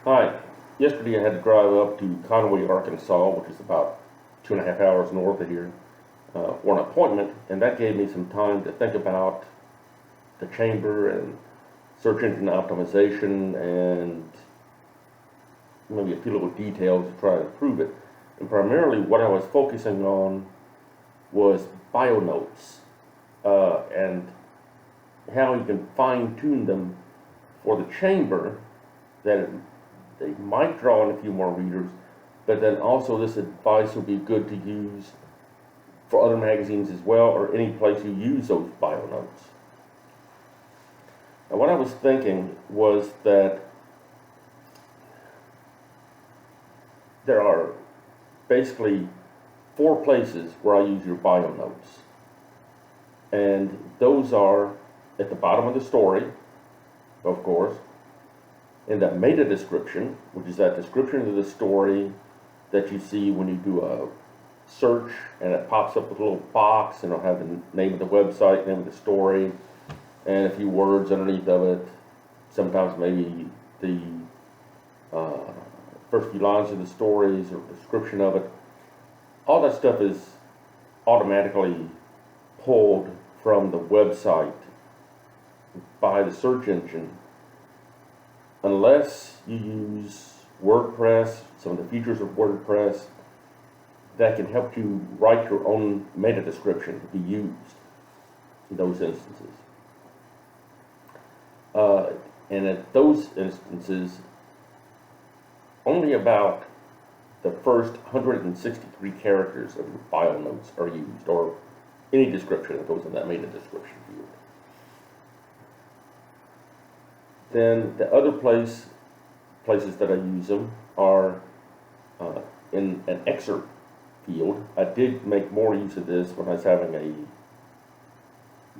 Hi. Yesterday I had to drive up to Conway, Arkansas, which is about 2.5 hours north of here, for an appointment, and that gave me some time to think about the chamber and search engine optimization and maybe a few little details to try to improve it. And primarily what I was focusing on was bio notes and how you can fine tune them for the chamber that they might draw in a few more readers, but then also this advice will be good to use for other magazines as well, or any place you use those bio notes. And what I was thinking was that there are basically 4 places where I use your bio notes. And those are at the bottom of the story, of course, in the meta description, which is that description of the story that you see when you do a search and it pops up with a little box and it'll have the name of the website, name of the story, and a few words underneath of it. Sometimes maybe the first few lines of the stories or description of it. All that stuff is automatically pulled from the website by the search engine, unless you use WordPress, some of the features of WordPress that can help you write your own meta description to be used in those instances. And at those instances, only about the first 163 characters of your bio notes are used, or any description that goes in that meta description field. Then the other places that I use them are in an excerpt field. I did make more use of this when I was having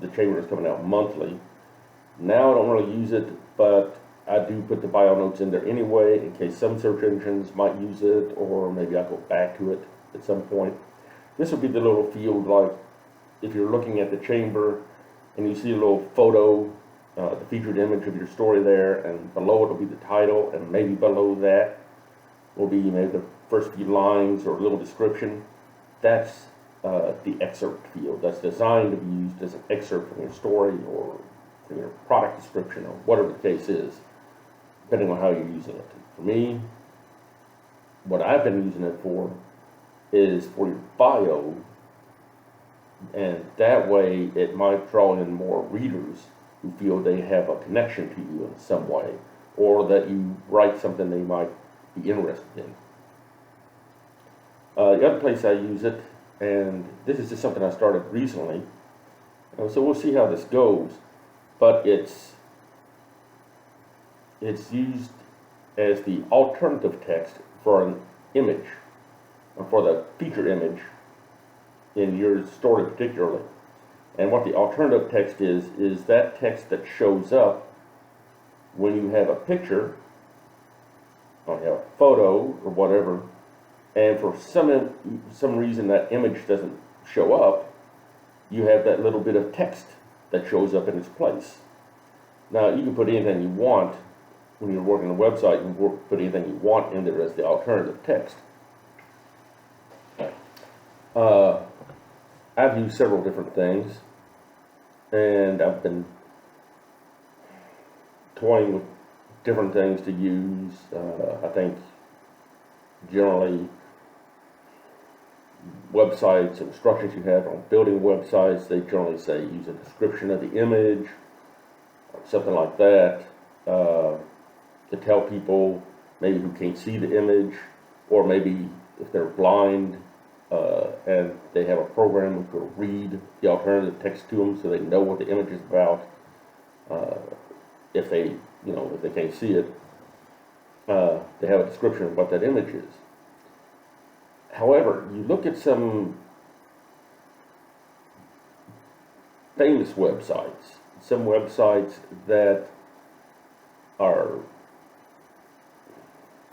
the chamber was coming out monthly. Now I don't really use it, but I do put the bio notes in there anyway in case some search engines might use it, or maybe I'll go back to it at some point. This will be the little field, like if you're looking at the chamber and you see a little photo, the featured image of your story there, and below it will be the title, and maybe below that will be maybe the first few lines or a little description. That's the excerpt field. That's designed to be used as an excerpt from your story or from your product description or whatever the case is, depending on how you're using it. For me, what I've been using it for is for your bio, and that way it might draw in more readers who feel they have a connection to you in some way, or that you write something they might be interested in. The other place I use it, and this is just something I started recently, so we'll see how this goes, but it's used as the alternative text for an image, or for the feature image in your story particularly. And what the alternative text is that text that shows up when you have a picture, or you have a photo, or whatever, and for some reason that image doesn't show up, you have that little bit of text that shows up in its place. Now, you can put anything you want when you're working on a website. You can put anything you want in there as the alternative text. I've used several different things, and I've been toying with different things to use. I think generally websites, instructions you have on building websites, they generally say use a description of the image, or something like that, to tell people maybe who can't see the image, or maybe if they're blind and they have a program that will read the alternative text to them so they know what the image is about. If they can't see it, they have a description of what that image is. However, you look at some famous websites, some websites that are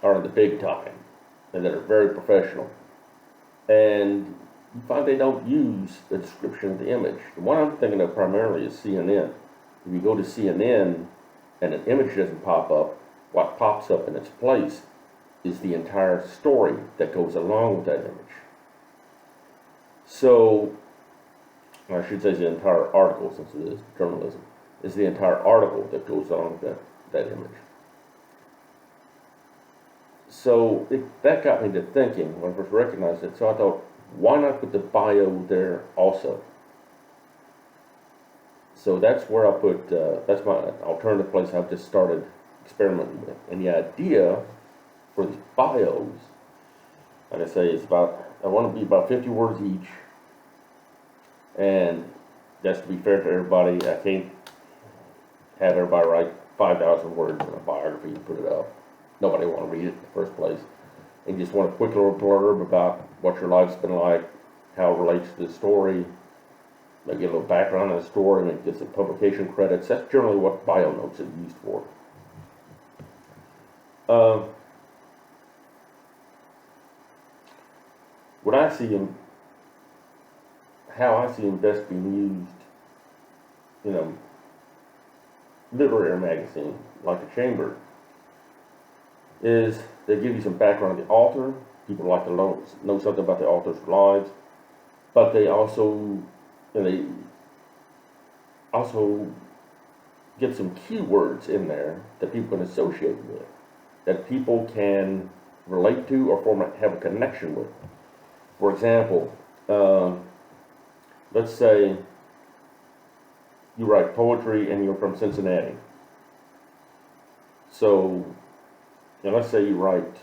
in the big time and that are very professional, and you find they don't use the description of the image. The one I'm thinking of primarily is CNN. If you go to CNN and an image doesn't pop up, what pops up in its place is the entire story that goes along with that image. So, I should say the entire article, since it is journalism, is the entire article that goes along with that image. So that got me to thinking when I first recognized it. So I thought, why not put the bio there also? So that's where I put, that's my alternative place I've just started experimenting with. And the idea for these bios, like I say, is I want to be about 50 words each. And that's to be fair to everybody. I can't have everybody write 5,000 words in a biography and put it up. Nobody want to read it in the first place. And just want a quick little blurb about what your life's been like, how it relates to the story, maybe a little background on the story, maybe get some publication credits. That's generally what bio notes are used for. What I see them, how I see them best being used, literary magazine like the Chamber, is they give you some background on the author. People like to know something about the author's lives, but they also get some keywords in there that people can associate with, that people can relate to or have a connection with. For example, let's say you write poetry and you're from Cincinnati. So, let's say you write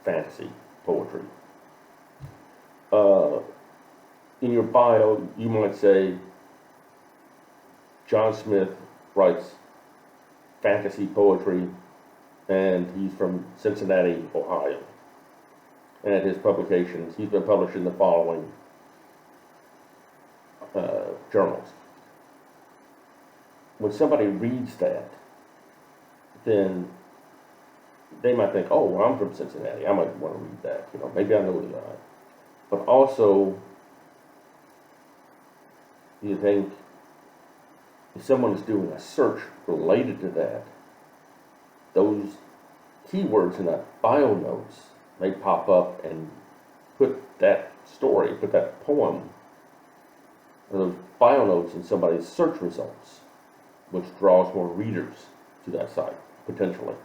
fantasy poetry. In your bio, you might say, John Smith writes fantasy poetry, and he's from Cincinnati, Ohio. And at his publications, he's been published in the following journals. When somebody reads that, then they might think, oh, well, I'm from Cincinnati. I might want to read that. Maybe I know the guy. But also, you think, if someone is doing a search related to that, those keywords in that bio notes may pop up and put that story, put that poem, or those bio notes in somebody's search results, which draws more readers to that site, potentially.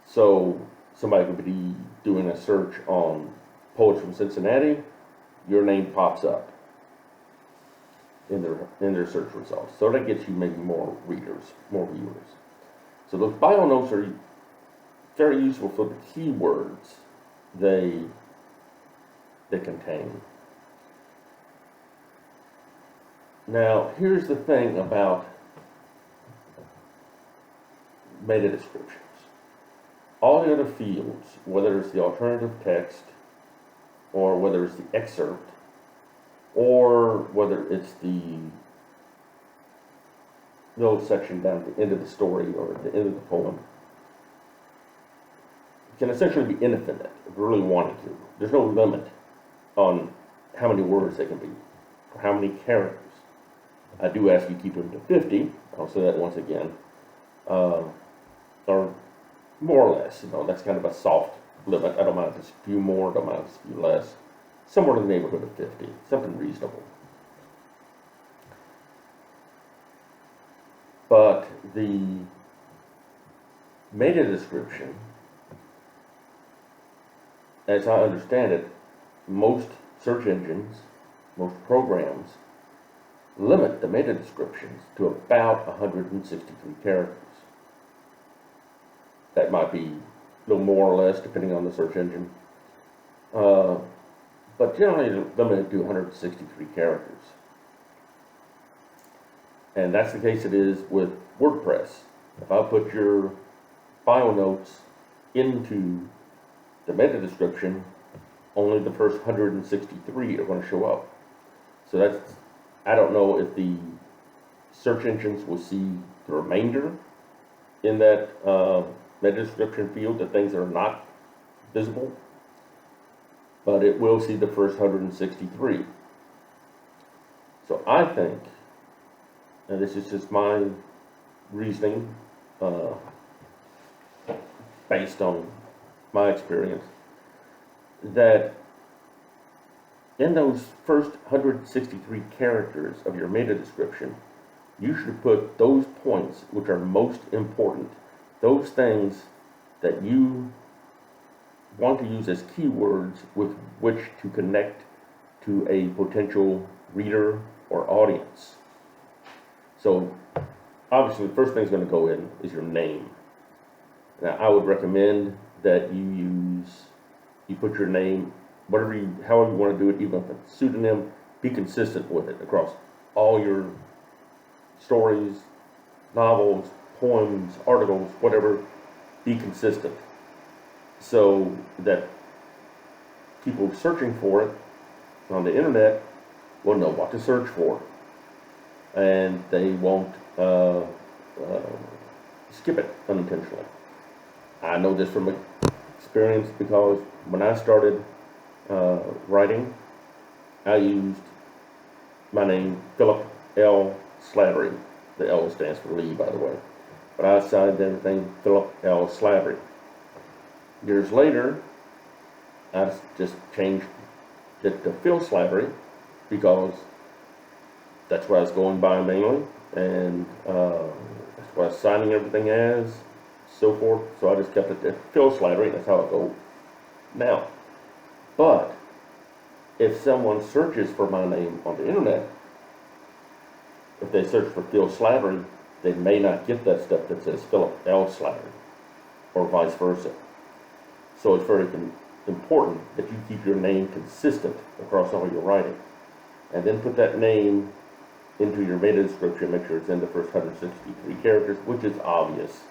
So somebody could be doing a search on poets from Cincinnati, your name pops up in their search results. So that gets you maybe more readers, more viewers. So those bio notes are very useful for the keywords they contain. Now, here's the thing about meta descriptions. All the other fields, whether it's the alternative text, or whether it's the excerpt, or whether it's the little section down at the end of the story or at the end of the poem, can essentially be infinite if you really wanted to. There's no limit on how many words they can be, or how many characters. I do ask you keep them to 50, I'll say that once again, or more or less, that's kind of a soft limit. I don't mind if it's a few more, I don't mind if it's a few less. Somewhere in the neighborhood of 50, something reasonable. But the meta description, as I understand it, most search engines, most programs, limit the meta descriptions to about 163 characters. That might be a little more or less depending on the search engine. But generally limited to 163 characters. And that's the case it is with WordPress. If I put your bio notes into the meta description, only the first 163 are going to show up. So that's, I don't know if the search engines will see the remainder in that meta description field, the things that are not visible, but it will see the first 163. So I think, and this is just my reasoning, uh, based on my experience, that in those first 163 characters of your meta description, you should put those points which are most important, those things that you want to use as keywords with which to connect to a potential reader or audience. So obviously the first thing that's going to go in is your name. Now I would recommend that you put your name, however you want to do it, even if it's a pseudonym, be consistent with it across all your stories, novels, poems, articles, whatever, be consistent. So that people searching for it on the internet will know what to search for. And they won't skip it unintentionally. I know this from experience because when I started writing, I used my name, Philip L. Slattery. The L stands for Lee, by the way. But I decided everything Philip L. Slattery. Years later, I just changed it to Phil Slattery because that's what I was going by mainly, and that's what I was signing everything as, so forth. So I just kept it there, Phil Slattery, and that's how it goes now. But if someone searches for my name on the internet, if they search for Phil Slattery, they may not get that stuff that says Philip L. Slattery, or vice versa. So it's very important that you keep your name consistent across all your writing, and then put that name into your meta description. Make sure it's in the first 163 characters, which is obvious,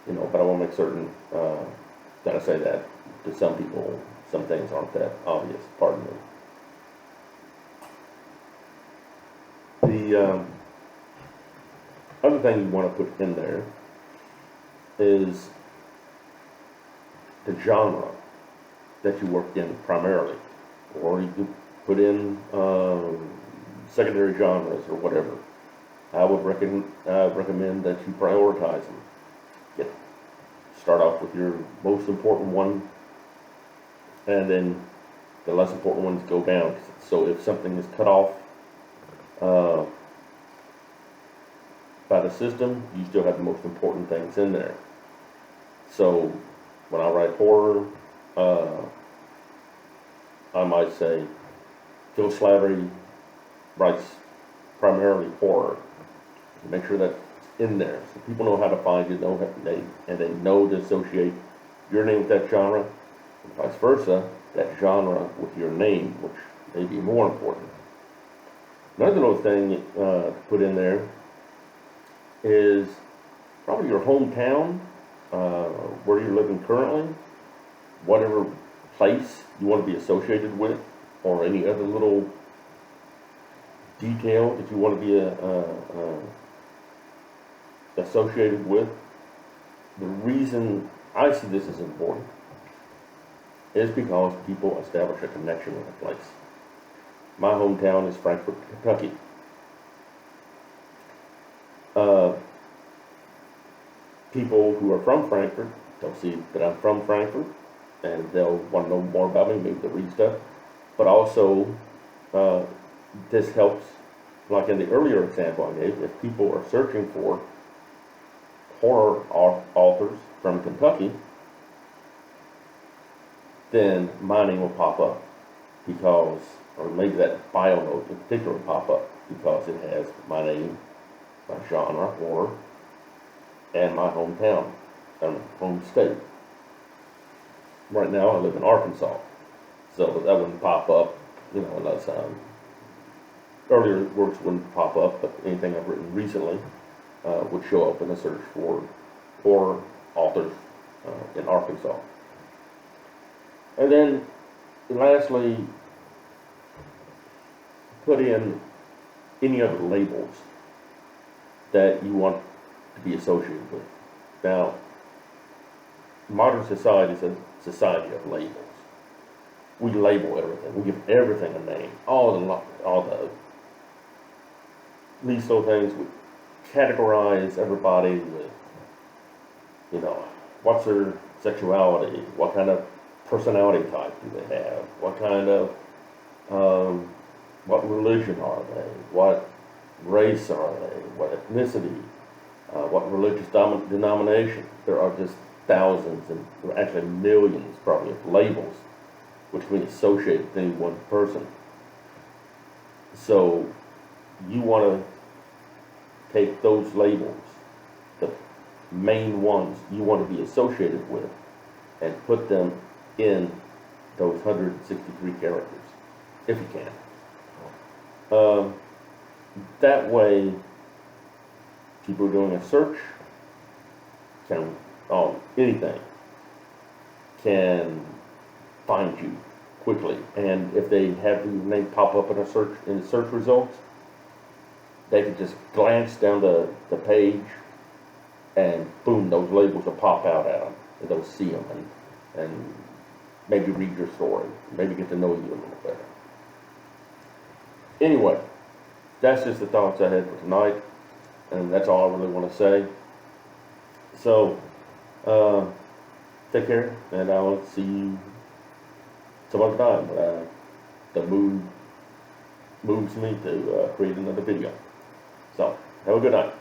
but I want to make certain that I say that to some people. Some things aren't that obvious. Pardon me. The other thing you want to put in there is the genre that you work in primarily, or you could put in secondary genres or whatever. I would recommend that you prioritize them. Start off with your most important one, and then the less important ones go down. So if something is cut off by the system, you still have the most important things in there. So when I write horror, I might say Phil Slattery writes primarily horror. Make sure that's in there so people know how to find you, and they know to associate your name with that genre, and vice versa, that genre with your name, which may be more important. Another little thing to put in there is probably your hometown, where you're living currently, whatever place you want to be associated with, or any other little detail that you want to be associated with. The reason I see this as important is because people establish a connection with a place. My hometown is Frankfort, Kentucky. People who are from Frankfort, they'll see that I'm from Frankfort, and they'll want to know more about me, maybe they'll read stuff. But also, this helps, like in the earlier example I gave, if people are searching for horror authors from Kentucky, then my name will pop up because, or maybe that bio note in particular will pop up because it has my name, my genre, horror, and my hometown, and home state. Right now I live in Arkansas, so that wouldn't pop up, unless earlier works wouldn't pop up, but anything I've written recently would show up in the search for horror authors in Arkansas. And then lastly, put in any other labels that you want to be associated with. Now, modern society is a society of labels. We label everything. We give everything a name. All the these little things. We categorize everybody with you know, what's their sexuality? What kind of personality type do they have? What kind of, what religion are they? What race are they? What ethnicity? What religious denomination? There are just thousands and actually millions probably of labels which can be associated with any one person. So you want to take those labels, the main ones you want to be associated with, and put them in those 163 characters, if you can. That way, people doing a search can, on anything, can find you quickly. And if they have your name pop up in the search results, they can just glance down the page, and boom, those labels will pop out at them, and they'll see them, and maybe read your story, maybe get to know you a little better. Anyway, that's just the thoughts I had for tonight, and that's all I really want to say. So, take care, and I will see you some other time. The mood moves me to create another video. So, have a good night.